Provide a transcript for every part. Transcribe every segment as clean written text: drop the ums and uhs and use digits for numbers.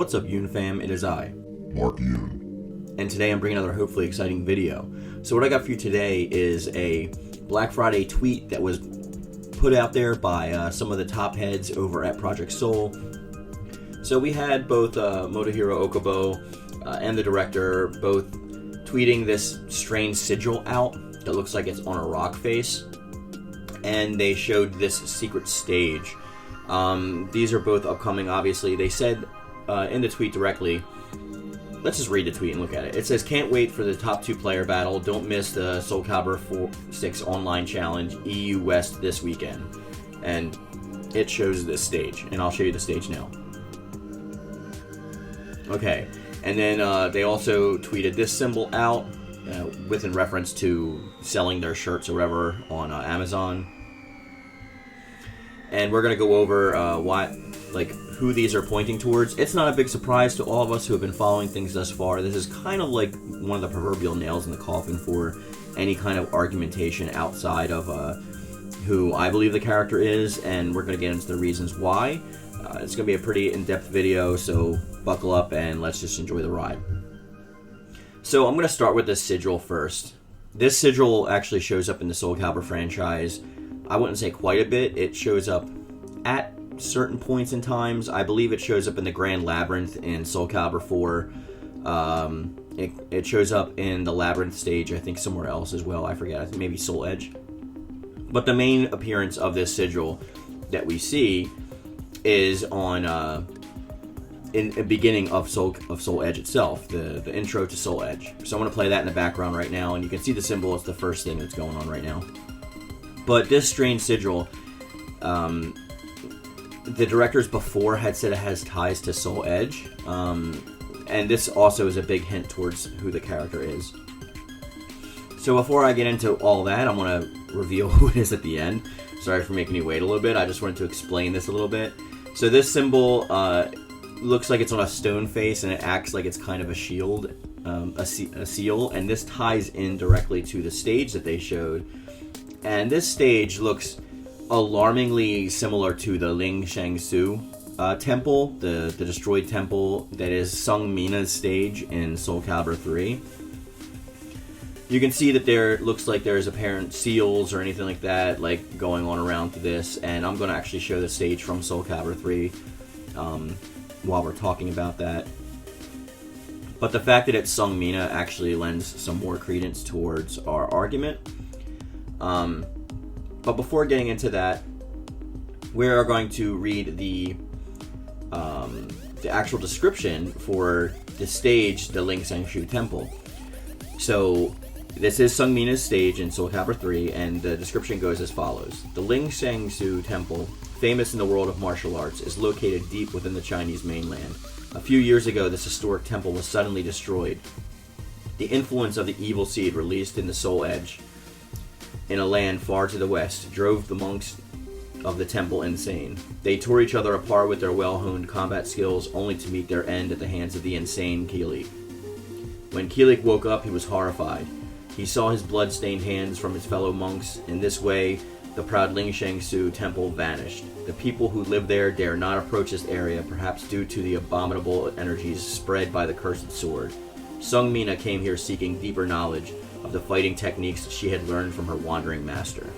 What's up, Yoon-Fam? It is I, Mark Yoon. and today I'm bringing another hopefully exciting video. So what I got for you today is a Black Friday tweet that was put out there by some of the top heads over at Project Soul. So we had both Motohiro Okubo and the director both tweeting this strange sigil out that looks like it's on a rock face, and they showed this secret stage. These are both upcoming, obviously. They said in the tweet directly, let's just read the tweet and look at it. It says, "Can't wait for the top 2 player battle. Don't miss the Soul Calibur 6 online challenge EU West this weekend." And it shows this stage, and I'll show you the stage now. Okay, and then they also tweeted this symbol out within reference to selling their shirts or whatever on Amazon. And we're going to go over who these are pointing towards. It's not a big surprise to all of us who have been following things thus far. This is kind of like one of the proverbial nails in the coffin for any kind of argumentation outside of who I believe the character is, and we're going to get into the reasons why. It's going to be a pretty in-depth video, so buckle up and let's just enjoy the ride. So I'm going to start with this sigil first. This sigil actually shows up in the Soul Calibur franchise. I wouldn't say quite a bit. It shows up at certain points in times. I believe it shows up in the Grand Labyrinth in Soul Calibur 4. It shows up in the Labyrinth stage, I think somewhere else as well. I forget. I think maybe Soul Edge. But the main appearance of this sigil that we see is on in the beginning of Soul Edge itself, the intro to Soul Edge. So I'm going to play that in the background right now, and you can see the symbol. It's the first thing that's going on right now. But this strange sigil, the directors before had said it has ties to Soul Edge, and this also is a big hint towards who the character is. So before I get into all that, I'm going to reveal who it is at the end. Sorry for making you wait a little bit. I just wanted to explain this a little bit. So this symbol looks like it's on a stone face, and it acts like it's kind of a shield, a seal, and this ties in directly to the stage that they showed. And this stage looks alarmingly similar to the Ling Shang-Su temple, the destroyed temple that is Sung Mina's stage in Soul Calibur 3. You can see that there looks like there's apparent seals or anything like that like going on around this, and I'm going to actually show the stage from Soul Calibur 3 while we're talking about that. But the fact that it's Sung Mina actually lends some more credence towards our argument. But before getting into that, we are going to read the actual description for the stage, the Ling Shang-Su Temple. So this is Sung Mina's stage in Soul Calibur 3, and the description goes as follows. The Ling Shang-Su Temple, famous in the world of martial arts, is located deep within the Chinese mainland. A few years ago, this historic temple was suddenly destroyed. The influence of the evil seed released in the Soul Edge in a land far to the west drove the monks of the temple insane. They tore each other apart with their well-honed combat skills, only to meet their end at the hands of the insane Kilik. When Kilik woke up, he was horrified. He saw his blood-stained hands from his fellow monks. In this way, the proud Ling Shang-Su temple vanished. The people who live there dare not approach this area, perhaps due to the abominable energies spread by the cursed sword. Sung Mina came here seeking deeper knowledge of the fighting techniques she had learned from her wandering master.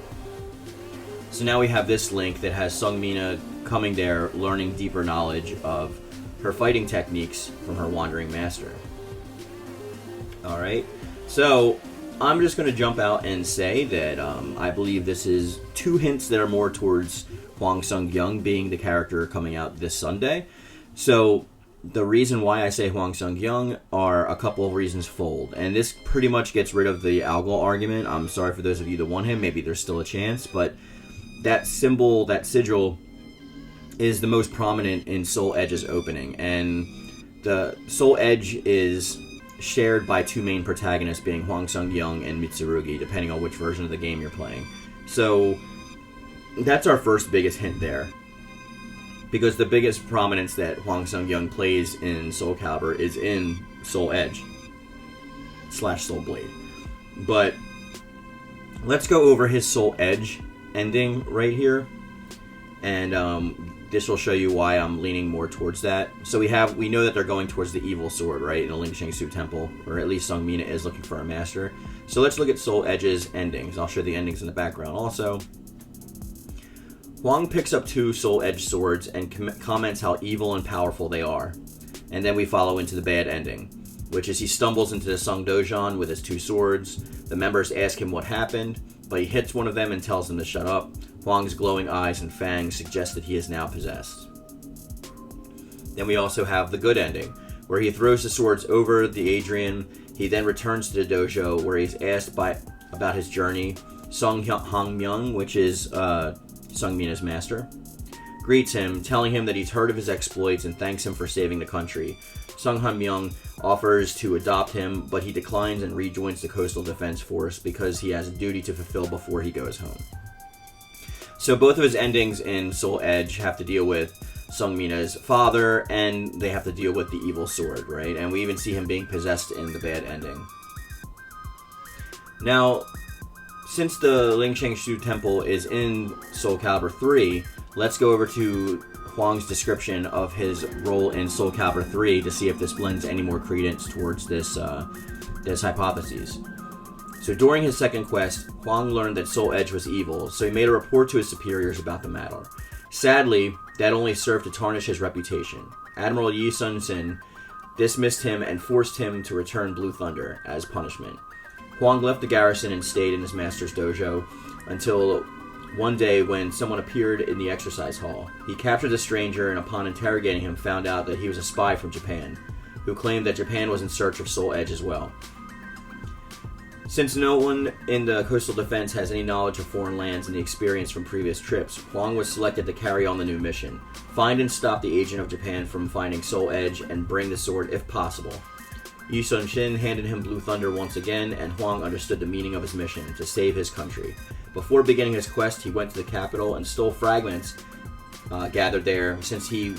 So now we have this link that has Sung Mina coming there, learning deeper knowledge of her fighting techniques from her wandering master. Alright, so I'm just going to jump out and say that I believe this is 2 hints that are more towards Hwang Sung-young being the character coming out this Sunday. So the reason why I say Hwang Sung-young are a couple of reasons fold, and this pretty much gets rid of the Algol argument. I'm sorry for those of you that want him, maybe there's still a chance, but that symbol, that sigil, is the most prominent in Soul Edge's opening, and the Soul Edge is shared by 2 main protagonists, being Hwang Sung-young and Mitsurugi, depending on which version of the game you're playing. So that's our first biggest hint there, because the biggest prominence that Hwang Sung-young plays in Soul Calibur is in Soul Edge / Soul Blade. But let's go over his Soul Edge ending right here, and this will show you why I'm leaning more towards that. So we know that they're going towards the evil sword, right, in the Ling Shang-Su temple, or at least Sung Mina is looking for a master. So let's look at Soul Edge's endings. I'll show the endings in the background also. Hwang picks up 2 Soul Edge swords and comments how evil and powerful they are. And then we follow into the bad ending, which is he stumbles into the Sung Dojan with his 2 swords. The members ask him what happened, but he hits one of them and tells them to shut up. Hwang's glowing eyes and fangs suggest that he is now possessed. Then we also have the good ending, where he throws the swords over the Adrian. He then returns to the dojo, where he's asked about his journey. Sung Han Myung, which is Sung Mina's master, greets him, telling him that he's heard of his exploits and thanks him for saving the country. Sung Han Myung offers to adopt him, but he declines and rejoins the Coastal Defense Force because he has a duty to fulfill before he goes home. So both of his endings in Soul Edge have to deal with Sung Mina's father, and they have to deal with the evil sword, right? And we even see him being possessed in the bad ending. Now, since the Ling Shang-Su temple is in Soul Calibur 3, let's go over to Hwang's description of his role in Soul Calibur 3 to see if this lends any more credence towards this hypothesis. So during his second quest, Hwang learned that Soul Edge was evil, so he made a report to his superiors about the matter. Sadly, that only served to tarnish his reputation. Admiral Yi Sun-sin dismissed him and forced him to return Blue Thunder as punishment. Hwang left the garrison and stayed in his master's dojo until one day when someone appeared in the exercise hall. He captured the stranger and upon interrogating him found out that he was a spy from Japan, who claimed that Japan was in search of Soul Edge as well. Since no one in the coastal defense has any knowledge of foreign lands and the experience from previous trips, Hwang was selected to carry on the new mission. Find and stop the agent of Japan from finding Soul Edge and bring the sword if possible. Yi Sun-shin handed him Blue Thunder once again, and Hwang understood the meaning of his mission, to save his country. Before beginning his quest, he went to the capital and stole fragments gathered there, since he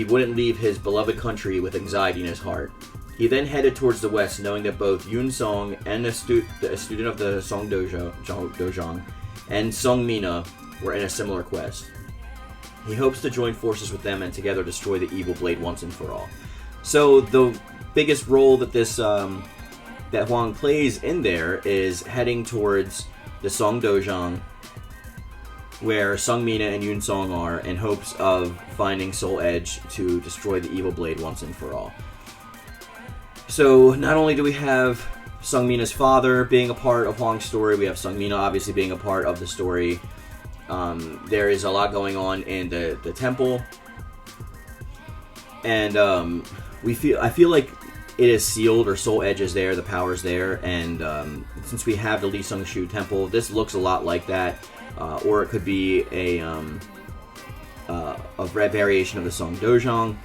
wouldn't leave his beloved country with anxiety in his heart. He then headed towards the west, knowing that both Yoon Song and a student of the Song Dojang and Sung Mina were in a similar quest. He hopes to join forces with them and together destroy the evil blade once and for all. So the biggest role that that Hwang plays in there is heading towards the Song Dojang, where Sung Mina and Yoon Song are, in hopes of finding Soul Edge to destroy the evil blade once and for all. So not only do we have Sung Mina's father being a part of Hwang's story, we have Sung Mina obviously being a part of the story. There is a lot going on in the temple, and I feel like it is sealed, or Soul Edge is there, the power is there, and since we have the Lee Sung-shu temple, this looks a lot like that, or it could be a variation of the Song Dojang,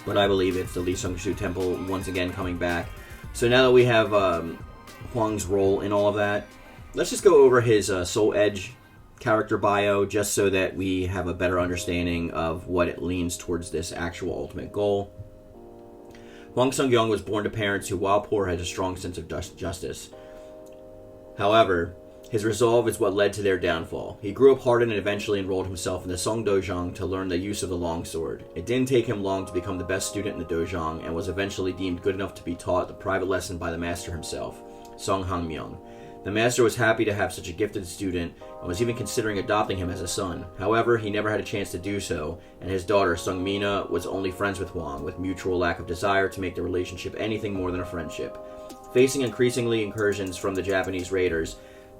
but I believe it's the Lee Sung-shu temple once again coming back. So now that we have Hwang's role in all of that, let's just go over his Soul Edge character bio, just so that we have a better understanding of what it leans towards this actual ultimate goal. Hwang Sung-young was born to parents who, while poor, had a strong sense of justice. However, his resolve is what led to their downfall. He grew up hardened and eventually enrolled himself in the Song Dojang to learn the use of the longsword. It didn't take him long to become the best student in the Dojang, and was eventually deemed good enough to be taught the private lesson by the master himself, Sung Han Myung. The master was happy to have such a gifted student, and was even considering adopting him as a son. However, he never had a chance to do so, and his daughter, Sung Mina, was only friends with Hwang, with mutual lack of desire to make the relationship anything more than a friendship. Facing increasingly incursions from the Japanese raiders,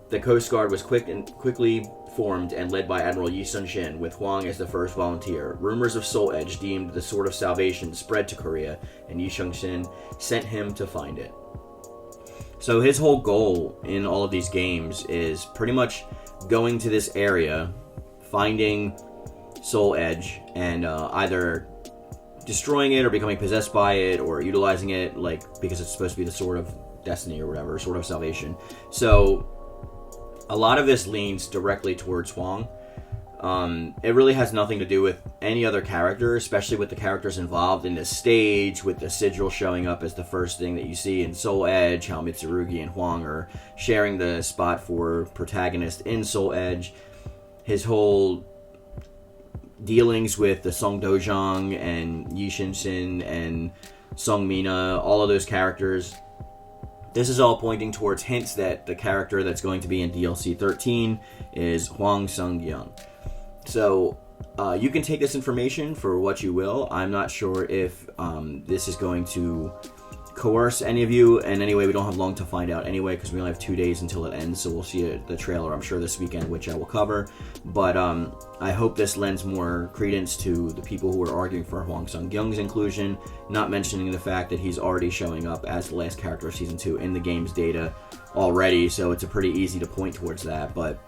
the Coast Guard was quickly formed and led by Admiral Yi Sun-shin, with Hwang as the first volunteer. Rumors of Soul Edge, deemed the Sword of Salvation, spread to Korea, and Yi Sun-shin sent him to find it. So his whole goal in all of these games is pretty much going to this area, finding Soul Edge, and either destroying it or becoming possessed by it or utilizing it, like, because it's supposed to be the Sword of Destiny or whatever, Sword of Salvation. So a lot of this leans directly towards Hwang. It really has nothing to do with any other character, especially with the characters involved in this stage, with the sigil showing up as the first thing that you see in Soul Edge, how Mitsurugi and Hwang are sharing the spot for protagonist in Soul Edge. His whole dealings with the Song Dojang and Yi Shin-sin and Sung Mina, all of those characters. This is all pointing towards hints that the character that's going to be in DLC 13 is Hwang Sung-young. So you can take this information for what you will. I'm not sure if this is going to coerce any of you in any way. We don't have long to find out anyway, because we only have 2 days until it ends, so we'll see the trailer, I'm sure, this weekend, which I will cover. But I hope this lends more credence to the people who are arguing for Hwang Sung-young's inclusion, not mentioning the fact that he's already showing up as the last character of Season 2 in the game's data already, so it's a pretty easy to point towards that. But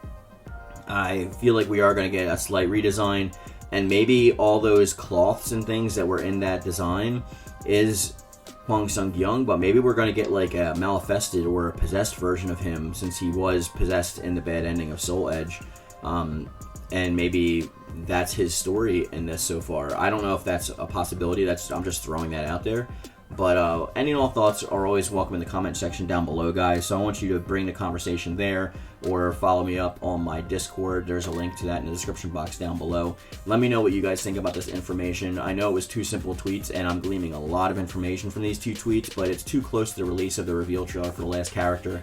I feel like we are going to get a slight redesign, and maybe all those cloths and things that were in that design is Hwang Sung-young, but maybe we're going to get like a manifested or a possessed version of him, since he was possessed in the bad ending of Soul Edge, and maybe that's his story in this so far. I don't know if that's a possibility. I'm just throwing that out there. But any and all thoughts are always welcome in the comment section down below, guys. So I want you to bring the conversation there, or follow me up on my Discord. There's a link to that in the description box down below. Let me know what you guys think about this information. I know it was 2 simple tweets, and I'm gleaming a lot of information from these 2 tweets, but it's too close to the release of the reveal trailer for the last character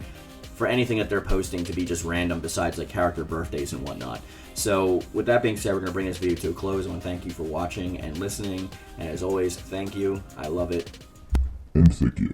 for anything that they're posting to be just random, besides like character birthdays and whatnot. So with that being said, we're going to bring this video to a close. I want to thank you for watching and listening, and as always, thank you. I love it. And thank you.